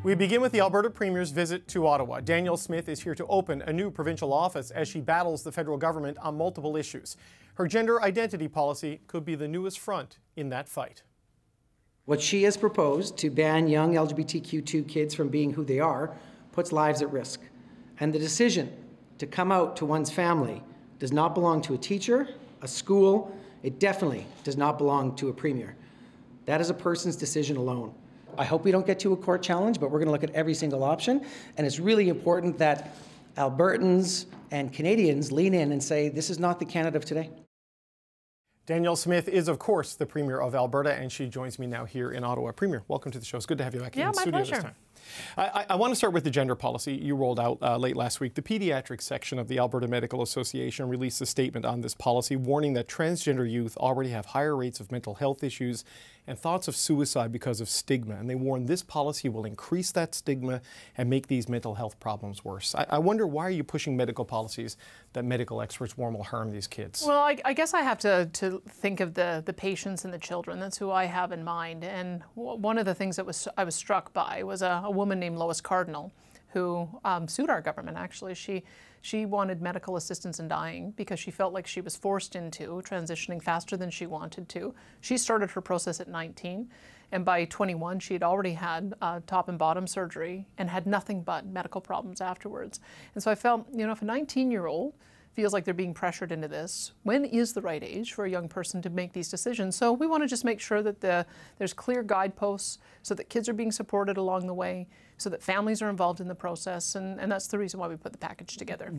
We begin with the Alberta Premier's visit to Ottawa. Danielle Smith is here to open a new provincial office as she battles the federal government on multiple issues. Her gender identity policy could be the newest front in that fight. What she has proposed to ban young LGBTQ2 kids from being who they are puts lives at risk. And the decision to come out to one's family does not belong to a teacher, a school. It definitely does not belong to a premier. That is a person's decision alone. I hope we don't get to a court challenge, but we're going to look at every single option. And it's really important that Albertans and Canadians lean in and say, this is not the Canada of today. Danielle Smith is, of course, the Premier of Alberta, and she joins me now here in Ottawa. Premier, welcome to the show. It's good to have you back in the studio this time. I want to start with the gender policy you rolled out late last week. The pediatrics section of the Alberta Medical Association released a statement on this policy, warning that transgender youth already have higher rates of mental health issues and thoughts of suicide because of stigma. And they warn this policy will increase that stigma and make these mental health problems worse. I wonder, why are you pushing medical policies that medical experts warn will harm these kids? Well, I guess I have to think of the patients and the children. That's who I have in mind. And one of the things that I was struck by was a woman named Lois Cardinal, who sued our government, actually. She wanted medical assistance in dying because she felt like she was forced into transitioning faster than she wanted to. She started her process at 19, and by 21, she had already had top and bottom surgery and had nothing but medical problems afterwards. And so I felt, you know, if a 19-year-old feels like they're being pressured into this, when is the right age for a young person to make these decisions? So we want to just make sure that there's clear guideposts so that kids are being supported along the way, so that families are involved in the process, and that's the reason why we put the package together.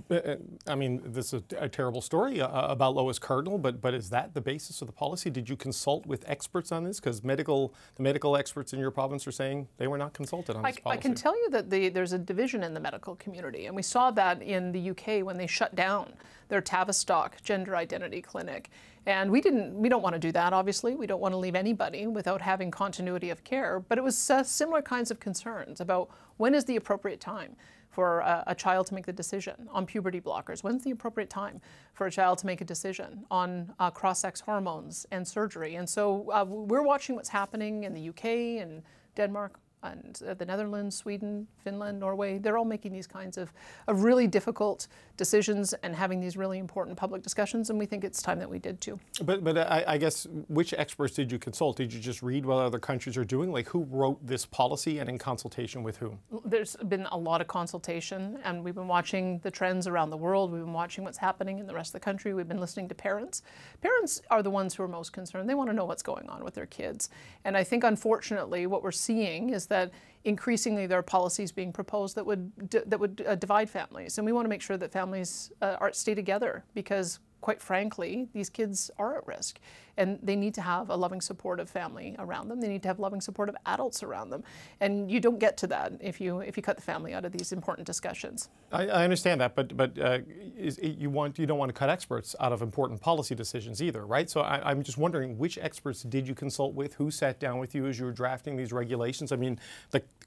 I mean, this is a terrible story about Lois Cardinal, but is that the basis of the policy? Did you consult with experts on this? Because the medical experts in your province are saying they were not consulted on this policy. I can tell you that there's a division in the medical community, and we saw that in the UK when they shut down their Tavistock gender identity clinic. And we don't want to do that, obviously. We don't want to leave anybody without having continuity of care. But it was similar kinds of concerns about when is the appropriate time for a child to make the decision on puberty blockers. When's the appropriate time for a child to make a decision on cross-sex hormones and surgery? And so we're watching what's happening in the UK and Denmark and the Netherlands, Sweden, Finland, Norway. They're all making these kinds of really difficult decisions and having these really important public discussions, and we think it's time that we did too. But I guess, which experts did you consult? Did you just read what other countries are doing? Like, who wrote this policy and in consultation with whom? There's been a lot of consultation, and we've been watching the trends around the world. We've been watching what's happening in the rest of the country. We've been listening to parents. Parents are the ones who are most concerned. They want to know what's going on with their kids. And I think, unfortunately, what we're seeing is that increasingly there are policies being proposed that would divide families, and we want to make sure that families stay together, because quite frankly, these kids are at risk, and they need to have a loving, supportive family around them. They need to have loving, supportive adults around them, and you don't get to that if you cut the family out of these important discussions. I understand that, but you don't want to cut experts out of important policy decisions either, right? So I'm just wondering, which experts did you consult with? Who sat down with you as you were drafting these regulations? I mean,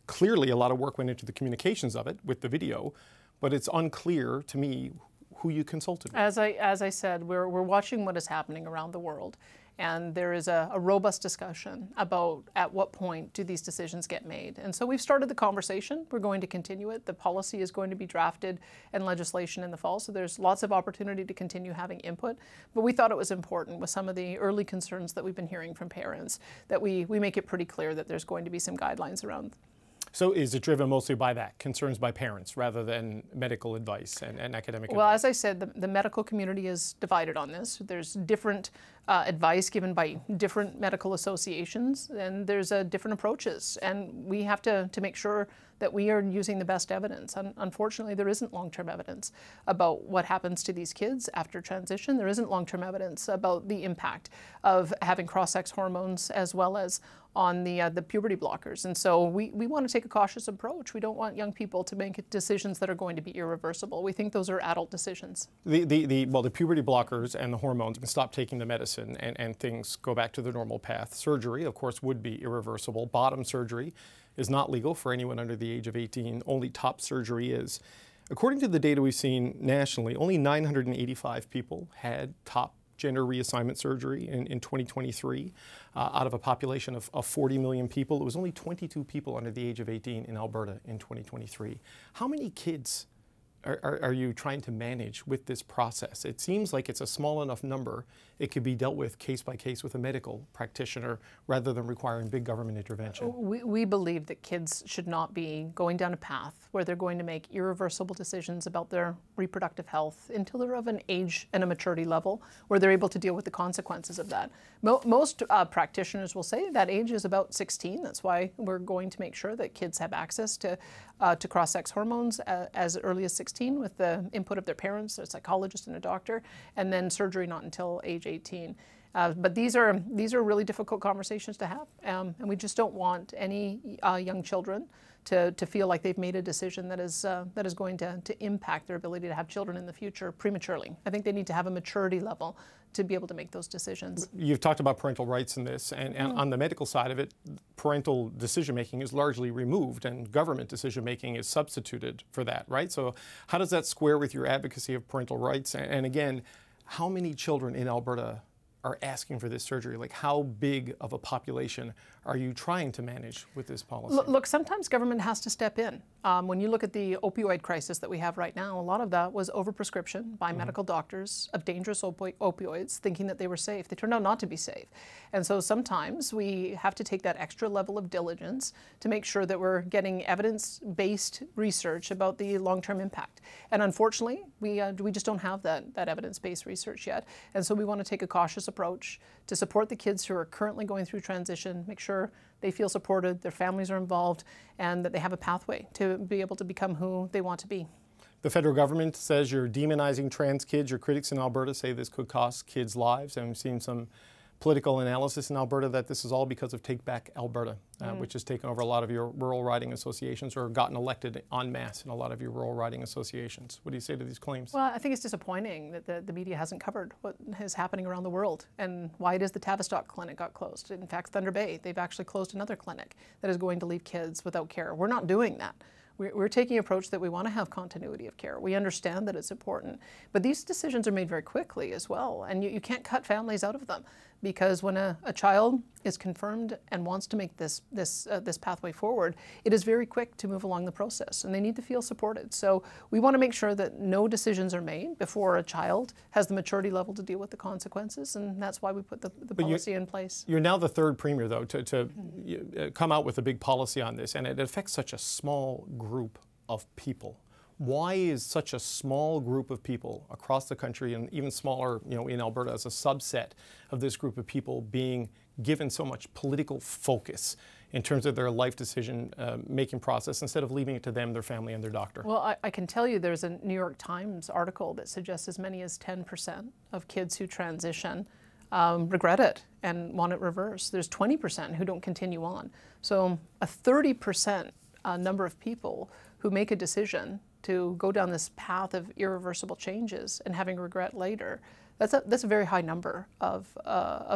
clearly a lot of work went into the communications of it with the video, but it's unclear to me who you consulted with. As I said, we're watching what is happening around the world, and there is a robust discussion about at what point do these decisions get made. And so we've started the conversation. We're going to continue it. The policy is going to be drafted and legislation in the fall, so there's lots of opportunity to continue having input. But we thought it was important, with some of the early concerns that we've been hearing from parents, that we make it pretty clear that there's going to be some guidelines around. So is it driven mostly by that, concerns by parents, rather than medical advice and academic advice? Well, as I said, the medical community is divided on this. There's different advice given by different medical associations, and there's different approaches. And we have to make sure that we are using the best evidence. Unfortunately, there isn't long-term evidence about what happens to these kids after transition. There isn't long-term evidence about the impact of having cross-sex hormones, as well as on the puberty blockers. And so we want to take a cautious approach. We don't want young people to make decisions that are going to be irreversible. We think those are adult decisions. The puberty blockers and the hormones can stop taking the medicine and things go back to the normal path. Surgery, of course, would be irreversible. Bottom surgery is not legal for anyone under the age of 18. Only top surgery is. According to the data we've seen nationally, only 985 people had top gender reassignment surgery in 2023 out of a population of 40 million people. It was only 22 people under the age of 18 in Alberta in 2023. How many kids are you trying to manage with this process? It seems like it's a small enough number. It could be dealt with case by case with a medical practitioner rather than requiring big government intervention. We believe that kids should not be going down a path where they're going to make irreversible decisions about their reproductive health until they're of an age and a maturity level where they're able to deal with the consequences of that. Most practitioners will say that age is about 16. That's why we're going to make sure that kids have access to cross-sex hormones as early as 16 with the input of their parents, a psychologist and a doctor, and then surgery not until age 18. But these are really difficult conversations to have, and we just don't want any young children to feel like they've made a decision that is going to impact their ability to have children in the future prematurely. I think they need to have a maturity level to be able to make those decisions. You've talked about parental rights in this, and on the medical side of it, parental decision-making is largely removed and government decision-making is substituted for that, right? So how does that square with your advocacy of parental rights? And again, how many children in Alberta are asking for this surgery? Like, how big of a population are you trying to manage with this policy? Look, sometimes government has to step in. When you look at the opioid crisis that we have right now, a lot of that was overprescription by medical doctors of dangerous opioids, thinking that they were safe. They turned out not to be safe. And so sometimes we have to take that extra level of diligence to make sure that we're getting evidence-based research about the long-term impact. And unfortunately, we just don't have that evidence-based research yet. And so we want to take a cautious approach to support the kids who are currently going through transition, make sure they feel supported, their families are involved, and that they have a pathway to be able to become who they want to be. The federal government says you're demonizing trans kids. Your critics in Alberta say this could cost kids' lives, and we've seen some political analysis in Alberta that this is all because of Take Back Alberta, which has taken over a lot of your rural riding associations or gotten elected en masse in a lot of your rural riding associations. What do you say to these claims? Well, I think it's disappointing that the media hasn't covered what is happening around the world and why it is the Tavistock clinic got closed. In fact, Thunder Bay, they've actually closed another clinic that is going to leave kids without care. We're not doing that. We're taking an approach that we want to have continuity of care. We understand that it's important, but these decisions are made very quickly as well, and you can't cut families out of them, because when a child is confirmed and wants to make this pathway forward, it is very quick to move along the process, and they need to feel supported. So we want to make sure that no decisions are made before a child has the maturity level to deal with the consequences, and that's why we put the policy in place. You're now the third premier, though, to come out with a big policy on this, and it affects such a small group of people. Why is such a small group of people across the country, and even smaller, in Alberta as a subset of this group of people, being given so much political focus in terms of their life decision making process instead of leaving it to them, their family, and their doctor? Well, I can tell you there's a New York Times article that suggests as many as 10% of kids who transition regret it and want it reversed. There's 20% who don't continue on. So a 30% number of people who make a decision to go down this path of irreversible changes and having regret later, that's a very high number of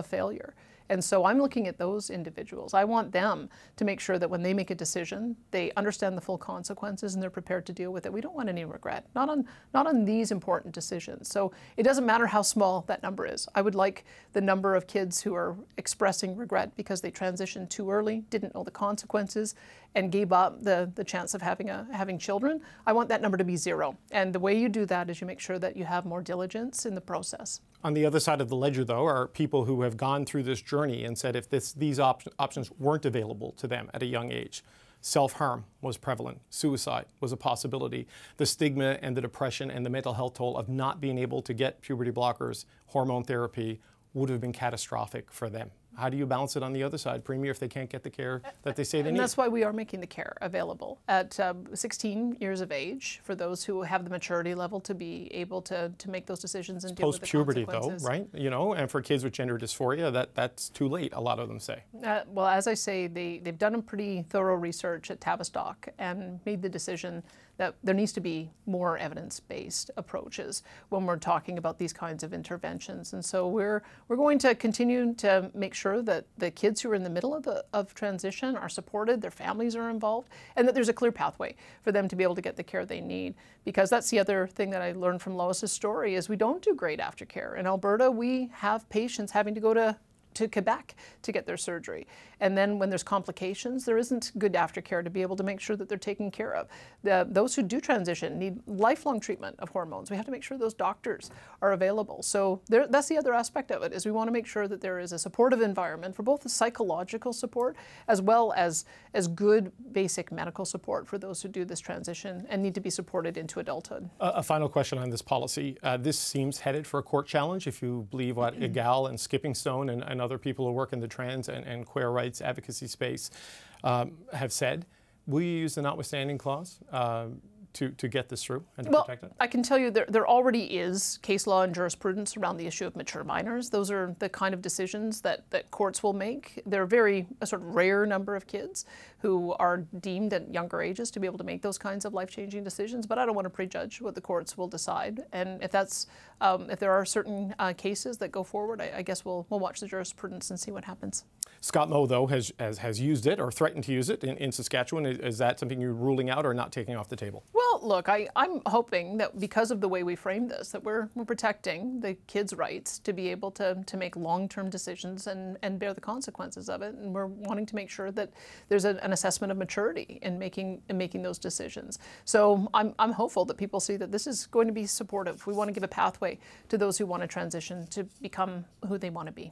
failure. And so I'm looking at those individuals. I want them to make sure that when they make a decision, they understand the full consequences and they're prepared to deal with it. We don't want any regret, not on these important decisions. So it doesn't matter how small that number is. I would like the number of kids who are expressing regret because they transitioned too early, didn't know the consequences, and gave up the chance of having children. I want that number to be zero. And the way you do that is you make sure that you have more diligence in the process. On the other side of the ledger, though, are people who have gone through this journey and said if these options weren't available to them at a young age, self-harm was prevalent, suicide was a possibility, the stigma and the depression and the mental health toll of not being able to get puberty blockers, hormone therapy would have been catastrophic for them. How do you balance it on the other side, Premier, if they can't get the care that they say they need? And that's why we are making the care available at 16 years of age for those who have the maturity level to be able to make those decisions and deal with the consequences. Post-puberty, though, right? And for kids with gender dysphoria, that's too late, a lot of them say. Well, as I say, they've done a pretty thorough research at Tavistock and made the decision that there needs to be more evidence-based approaches when we're talking about these kinds of interventions. And so we're going to continue to make sure sure that the kids who are in the middle of transition are supported, their families are involved, and that there's a clear pathway for them to be able to get the care they need. Because that's the other thing that I learned from Lois's story is we don't do great aftercare. In Alberta, we have patients having to go to Quebec to get their surgery. And then when there's complications, there isn't good aftercare to be able to make sure that they're taken care of. Those who do transition need lifelong treatment of hormones. We have to make sure those doctors are available. So that's the other aspect of it, is we want to make sure that there is a supportive environment for both the psychological support as well as good basic medical support for those who do this transition and need to be supported into adulthood. A final question on this policy. This seems headed for a court challenge, if you believe what Egal and Skipping Stone and other people who work in the trans and queer rights advocacy space have said. Will you use the notwithstanding clause to get this through and to protect it? I can tell you there already is case law and jurisprudence around the issue of mature minors. Those are the kind of decisions that courts will make. They're a sort of rare number of kids who are deemed at younger ages to be able to make those kinds of life-changing decisions, but I don't want to prejudge what the courts will decide. And if that's if there are certain cases that go forward, I guess we'll watch the jurisprudence and see what happens. Scott Moe, though, has used it or threatened to use it in Saskatchewan. Is that something you're ruling out or not taking off the table? Well, look, I'm hoping that because of the way we frame this, that we're protecting the kids' rights to be able to make long-term decisions and bear the consequences of it. And we're wanting to make sure that there's an assessment of maturity in making those decisions. So I'm hopeful that people see that this is going to be supportive. We want to give a pathway to those who want to transition to become who they want to be.